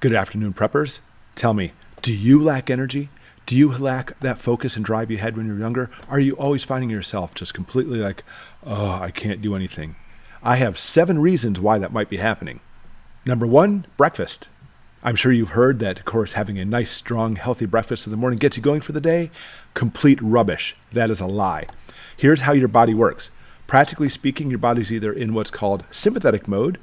Good afternoon, preppers. Tell me, do you lack energy? Do you lack that focus and drive you had when you were younger? Are you always finding yourself just completely like, oh, I can't do anything? I have 7 reasons why that might be happening. Number 1, breakfast. I'm sure you've heard that, of course, having a nice, strong, healthy breakfast in the morning gets you going for the day. Complete rubbish. That is a lie. Here's how your body works. Practically speaking, your body's either in what's called sympathetic mode.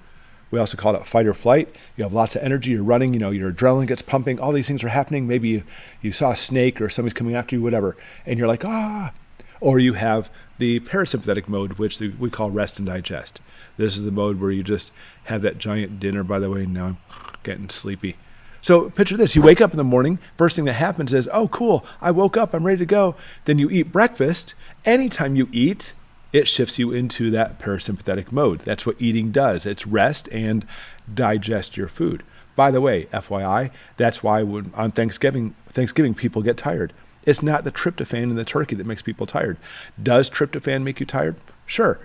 We also call it fight or flight. You have lots of energy, you're running, your adrenaline gets pumping, all these things are happening. Maybe you saw a snake or somebody's coming after you, whatever, and you're like, ah. Or you have the parasympathetic mode, which we call rest and digest. This is the mode where you just have that giant dinner. By the way, now I'm getting sleepy. So picture this, you wake up in the morning, first thing that happens is, oh cool, I woke up, I'm ready to go. Then you eat breakfast. Anytime you eat, it shifts you into that parasympathetic mode. That's what eating does. It's rest and digest your food. By the way, FYI, that's why on Thanksgiving people get tired. It's not the tryptophan in the turkey that makes people tired. Does tryptophan make you tired? Sure.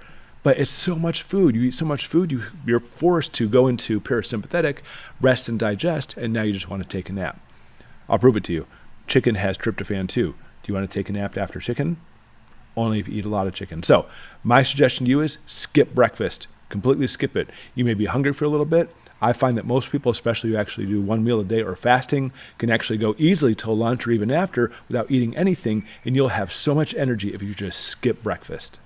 But it's so much food. You eat so much food, you're forced to go into parasympathetic, rest and digest, and now you just want to take a nap. I'll prove it to you. Chicken has tryptophan too. Do you want to take a nap after chicken? Only if you eat a lot of chicken. So my suggestion to you is skip breakfast. Completely skip it. You may be hungry for a little bit. I find that most people, especially who actually do 1 meal a day or fasting, can actually go easily till lunch or even after without eating anything, and you'll have so much energy if you just skip breakfast.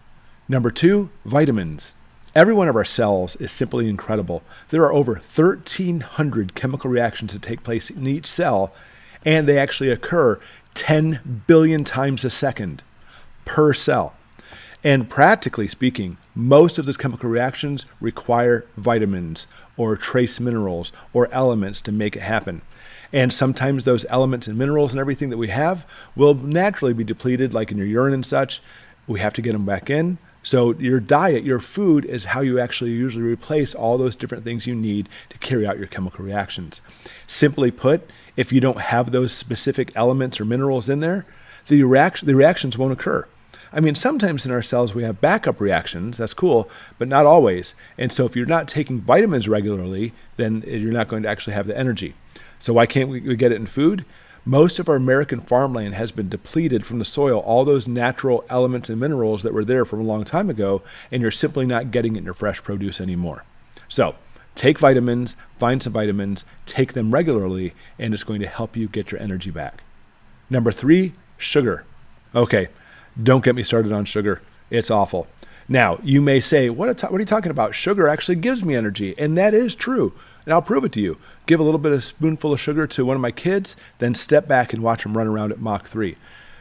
Number 2, vitamins. Every one of our cells is simply incredible. There are over 1,300 chemical reactions that take place in each cell, and they actually occur 10 billion times a second per cell. And practically speaking, most of those chemical reactions require vitamins or trace minerals or elements to make it happen. And sometimes those elements and minerals and everything that we have will naturally be depleted, like in your urine and such. We have to get them back in. So your diet, your food, is how you actually usually replace all those different things you need to carry out your chemical reactions. Simply put, if you don't have those specific elements or minerals in there, the reactions won't occur. I mean, sometimes in our cells we have backup reactions, that's cool, but not always. And so if you're not taking vitamins regularly, then you're not going to actually have the energy. So why can't we get it in food? Most of our American farmland has been depleted from the soil, all those natural elements and minerals that were there from a long time ago, and you're simply not getting it in your fresh produce anymore. So take vitamins, find some vitamins, take them regularly, and it's going to help you get your energy back. Number 3, sugar. Okay. Don't get me started on sugar. It's awful. Now, you may say, what are you talking about? Sugar actually gives me energy. And that is true. And I'll prove it to you. Give a little bit of spoonful of sugar to one of my kids, then step back and watch them run around at Mach 3.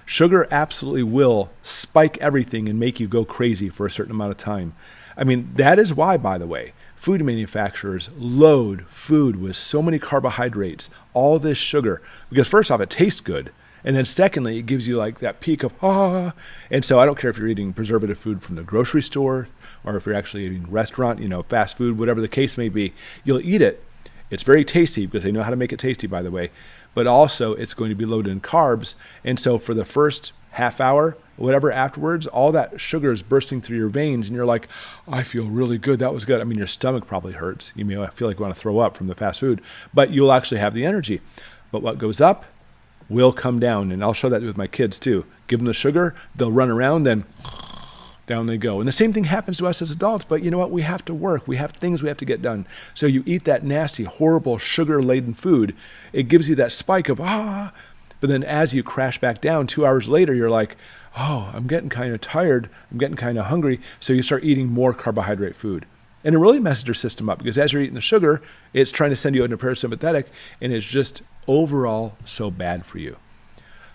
Sugar absolutely will spike everything and make you go crazy for a certain amount of time. I mean, that is why, by the way, food manufacturers load food with so many carbohydrates, all this sugar, because first off, it tastes good. And then secondly, it gives you like that peak of, And so I don't care if you're eating preservative food from the grocery store or if you're actually eating restaurant, fast food, whatever the case may be, you'll eat it. It's very tasty because they know how to make it tasty, by the way. But also it's going to be loaded in carbs. And so for the first half hour, whatever afterwards, all that sugar is bursting through your veins and you're like, I feel really good. That was good. I mean, your stomach probably hurts. You may feel like you want to throw up from the fast food, but you'll actually have the energy. But what goes up will come down, and I'll show that with my kids too. Give them the sugar, they'll run around, then down they go. And the same thing happens to us as adults, but you know what? We have to work. We have things we have to get done. So you eat that nasty, horrible, sugar-laden food, it gives you that spike of, but then as you crash back down 2 hours later, you're like, I'm getting kind of tired, I'm getting kind of hungry, so you start eating more carbohydrate food. And it really messes your system up because as you're eating the sugar, it's trying to send you into parasympathetic, and it's just overall so bad for you.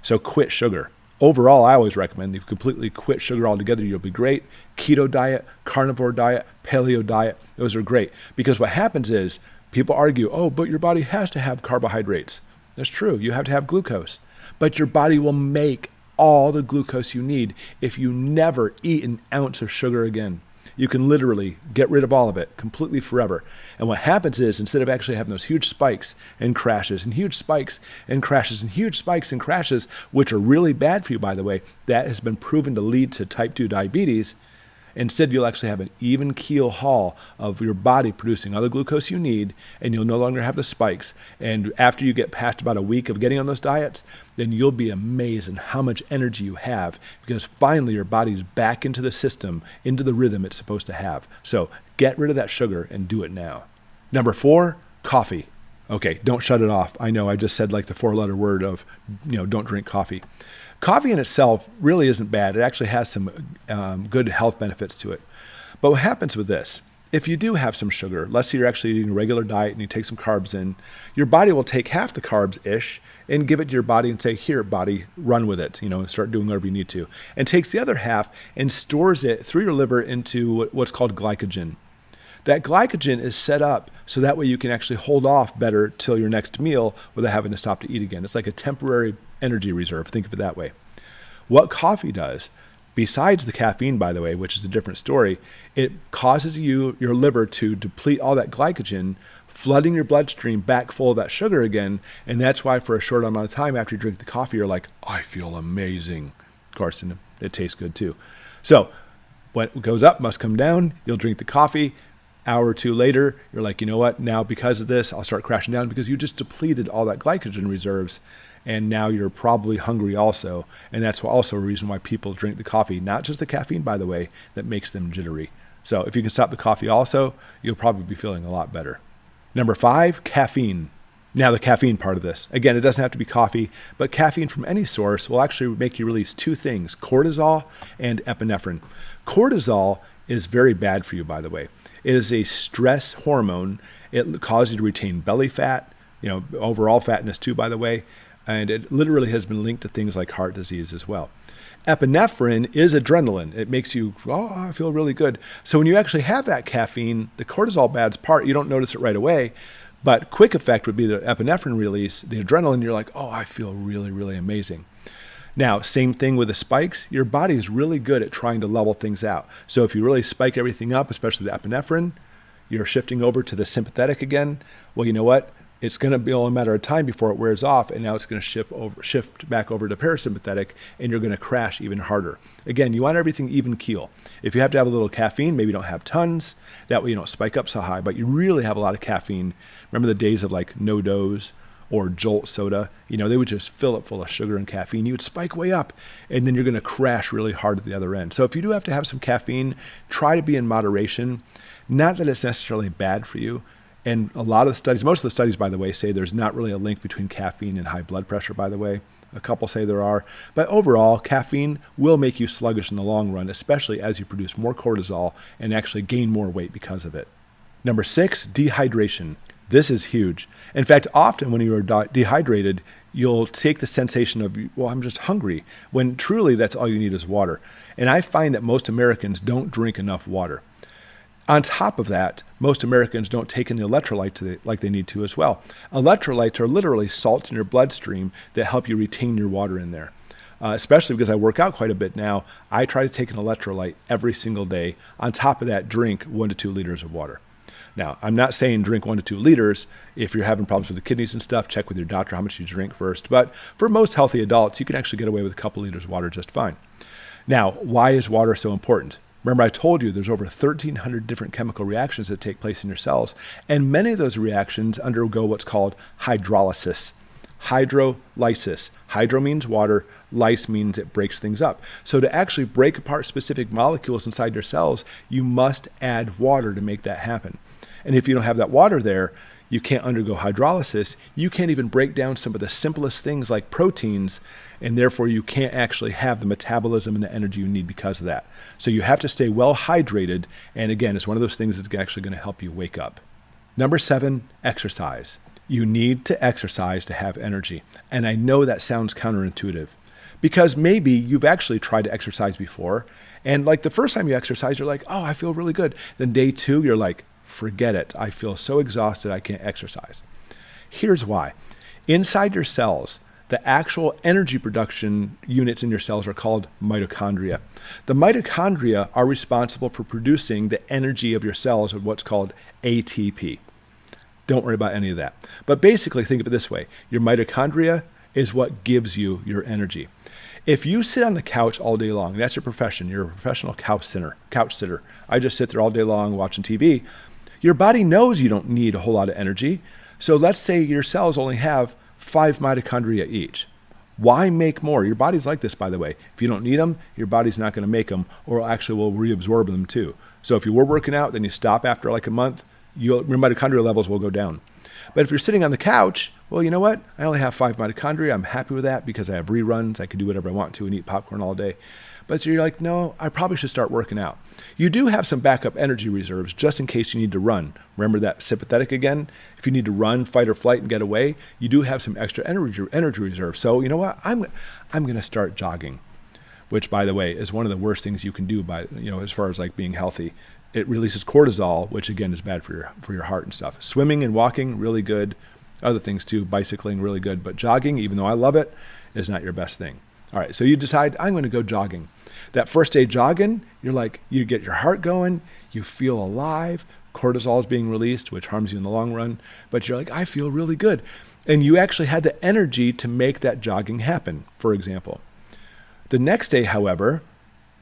So quit sugar. Overall, I always recommend you completely quit sugar altogether. You'll be great. Keto diet, carnivore diet, paleo diet, those are great. Because what happens is people argue, but your body has to have carbohydrates. That's true. You have to have glucose. But your body will make all the glucose you need if you never eat an ounce of sugar again. You can literally get rid of all of it completely forever. And what happens is instead of actually having those huge spikes and crashes and huge spikes and crashes and huge spikes and crashes, which are really bad for you, by the way, that has been proven to lead to type 2 diabetes. Instead, you'll actually have an even keel haul of your body producing all the glucose you need, and you'll no longer have the spikes. And after you get past about a week of getting on those diets, then you'll be amazed at how much energy you have, because finally your body's back into the system, into the rhythm it's supposed to have. So get rid of that sugar and do it now. Number 4, coffee. Okay, don't shut it off. I know I just said like the 4-letter word of, don't drink coffee. Coffee in itself really isn't bad. It actually has some good health benefits to it. But what happens with this, if you do have some sugar, let's say you're actually eating a regular diet and you take some carbs in, your body will take half the carbs-ish and give it to your body and say, here, body, run with it, start doing whatever you need to. And takes the other half and stores it through your liver into what's called glycogen. That glycogen is set up so that way you can actually hold off better till your next meal without having to stop to eat again. It's like a temporary energy reserve. Think of it that way. What coffee does, besides the caffeine, by the way, which is a different story, it causes your liver to deplete all that glycogen, flooding your bloodstream back full of that sugar again. And that's why for a short amount of time after you drink the coffee, you're like, I feel amazing. Of course, and it tastes good too. So what goes up must come down. You'll drink the coffee. Hour or two later, you're like, you know what? Now because of this, I'll start crashing down, because you just depleted all that glycogen reserves. And now you're probably hungry also. And that's also a reason why people drink the coffee, not just the caffeine, by the way, that makes them jittery. So if you can stop the coffee also, you'll probably be feeling a lot better. Number 5, caffeine. Now the caffeine part of this. Again, it doesn't have to be coffee, but caffeine from any source will actually make you release 2 things, cortisol and epinephrine. Cortisol is very bad for you, by the way. It is a stress hormone. It causes you to retain belly fat, overall fatness too, by the way. And it literally has been linked to things like heart disease as well. Epinephrine is adrenaline. It makes you, I feel really good. So when you actually have that caffeine, the cortisol bad's part, you don't notice it right away. But quick effect would be the epinephrine release, the adrenaline, you're like, I feel really, really amazing. Now, same thing with the spikes. Your body is really good at trying to level things out. So if you really spike everything up, especially the epinephrine, you're shifting over to the sympathetic again. Well, you know what? It's going to be only a matter of time before it wears off, and now it's going to shift back over to parasympathetic, and you're going to crash even harder. Again, you want everything even keel. If you have to have a little caffeine, maybe you don't have tons. That way you don't spike up so high, but you really have a lot of caffeine. Remember the days of like No Dose or Jolt soda? They would just fill it full of sugar and caffeine. You would spike way up, and then you're going to crash really hard at the other end. So if you do have to have some caffeine, try to be in moderation. Not that it's necessarily bad for you. And a lot of the studies, most of the studies, by the way, say there's not really a link between caffeine and high blood pressure, by the way. A couple say there are. But overall, caffeine will make you sluggish in the long run, especially as you produce more cortisol and actually gain more weight because of it. Number 6, dehydration. This is huge. In fact, often when you are dehydrated, you'll take the sensation of, I'm just hungry, when truly that's all you need is water. And I find that most Americans don't drink enough water. On top of that, most Americans don't take in the electrolytes like they need to as well. Electrolytes are literally salts in your bloodstream that help you retain your water in there. Especially because I work out quite a bit now, I try to take an electrolyte every single day. On top of that, drink 1 to 2 liters of water. Now, I'm not saying drink 1 to 2 liters. If you're having problems with the kidneys and stuff, check with your doctor how much you drink first. But for most healthy adults, you can actually get away with a couple liters of water just fine. Now, why is water so important? Remember, I told you there's over 1,300 different chemical reactions that take place in your cells, and many of those reactions undergo what's called hydrolysis. Hydrolysis. Hydro means water, lyse means it breaks things up. So to actually break apart specific molecules inside your cells, you must add water to make that happen. And if you don't have that water there, you can't undergo hydrolysis. You can't even break down some of the simplest things like proteins, and therefore you can't actually have the metabolism and the energy you need because of that. So you have to stay well hydrated, and again, it's one of those things that's actually going to help you wake up. Number 7, exercise. You need to exercise to have energy. And I know that sounds counterintuitive, because maybe you've actually tried to exercise before, and like the first time you exercise, you're like, I feel really good. Then day 2, you're like, forget it. I feel so exhausted, I can't exercise. Here's why. Inside your cells, the actual energy production units in your cells are called mitochondria. The mitochondria are responsible for producing the energy of your cells, or what's called ATP. Don't worry about any of that. But basically, think of it this way. Your mitochondria is what gives you your energy. If you sit on the couch all day long, that's your profession. You're a professional couch sitter. I just sit there all day long watching TV. Your body knows you don't need a whole lot of energy. So let's say your cells only have 5 mitochondria each. Why make more? Your body's like this, by the way. If you don't need them, your body's not going to make them, or actually will reabsorb them too. So if you were working out, then you stop after like a month, your mitochondria levels will go down. But if you're sitting on the couch, well, you know what? I only have 5 mitochondria. I'm happy with that because I have reruns. I can do whatever I want to and eat popcorn all day. But you're like, no, I probably should start working out. You do have some backup energy reserves just in case you need to run. Remember that sympathetic again? If you need to run, fight or flight and get away, you do have some extra energy reserve. So you know what? I'm going to start jogging, which, by the way, is one of the worst things you can do as far as like being healthy. It releases cortisol, which again is bad for your heart and stuff. Swimming and walking, really good. Other things too, bicycling, really good. But jogging, even though I love it, is not your best thing. All right, so you decide, I'm going to go jogging. That first day jogging, you're like, you get your heart going, you feel alive, cortisol is being released, which harms you in the long run, but you're like, I feel really good. And you actually had the energy to make that jogging happen, for example. The next day, however,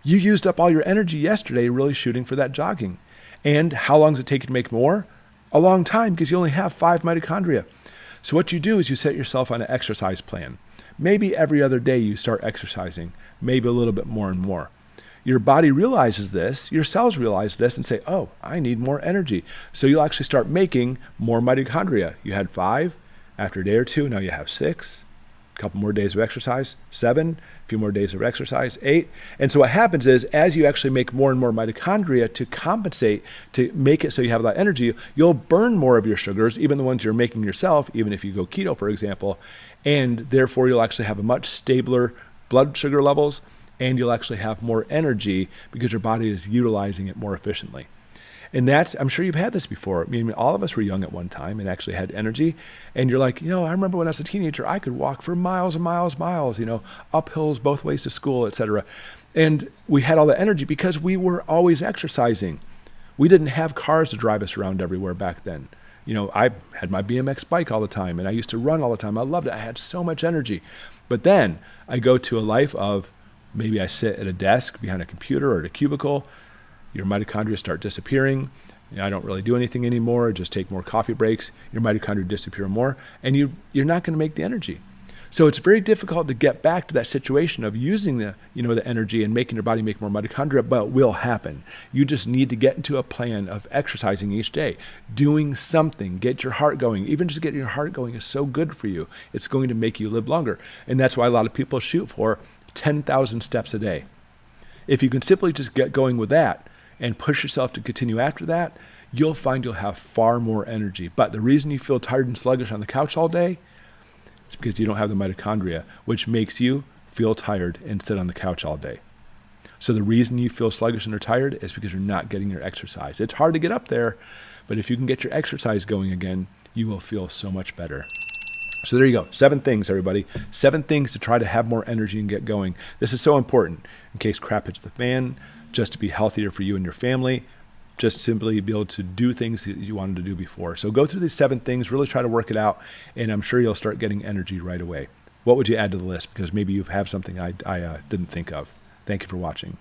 you used up all your energy yesterday really shooting for that jogging. And how long does it take you to make more? A long time, because you only have 5 mitochondria. So what you do is you set yourself on an exercise plan. Maybe every other day you start exercising, maybe a little bit more and more. Your body realizes this, your cells realize this and say, oh, I need more energy. So you'll actually start making more mitochondria. You had 5, after a day or two, now you have 6, a couple more days of exercise, 7, a few more days of exercise, 8. And so what happens is, as you actually make more and more mitochondria to compensate, to make it so you have that energy, you'll burn more of your sugars, even the ones you're making yourself, even if you go keto, for example, and therefore you'll actually have a much stabler blood sugar levels, and you'll actually have more energy because your body is utilizing it more efficiently. And I'm sure you've had this before. I mean, all of us were young at one time and actually had energy. And you're like, I remember when I was a teenager, I could walk for miles and miles, up hills both ways to school, etc. And we had all the energy because we were always exercising. We didn't have cars to drive us around everywhere back then. I had my BMX bike all the time, and I used to run all the time. I loved it. I had so much energy. But then I go to a life of maybe I sit at a desk behind a computer or at a cubicle. Your mitochondria start disappearing. I don't really do anything anymore. Just take more coffee breaks. Your mitochondria disappear more, and you're not going to make the energy. So it's very difficult to get back to that situation of using the energy and making your body make more mitochondria, but it will happen. You just need to get into a plan of exercising each day, doing something, get your heart going. Even just getting your heart going is so good for you. It's going to make you live longer. And that's why a lot of people shoot for 10,000 steps a day. If you can simply just get going with that and push yourself to continue after that, you'll find you'll have far more energy. But the reason you feel tired and sluggish on the couch all day is because you don't have the mitochondria, which makes you feel tired and sit on the couch all day. So the reason you feel sluggish and are tired is because you're not getting your exercise. It's hard to get up there, but if you can get your exercise going again, you will feel so much better. So there you go. 7 things, everybody. 7 things to try to have more energy and get going. This is so important in case crap hits the fan, just to be healthier for you and your family, just simply be able to do things that you wanted to do before. So go through these 7 things, really try to work it out, and I'm sure you'll start getting energy right away. What would you add to the list? Because maybe you have something I didn't think of. Thank you for watching.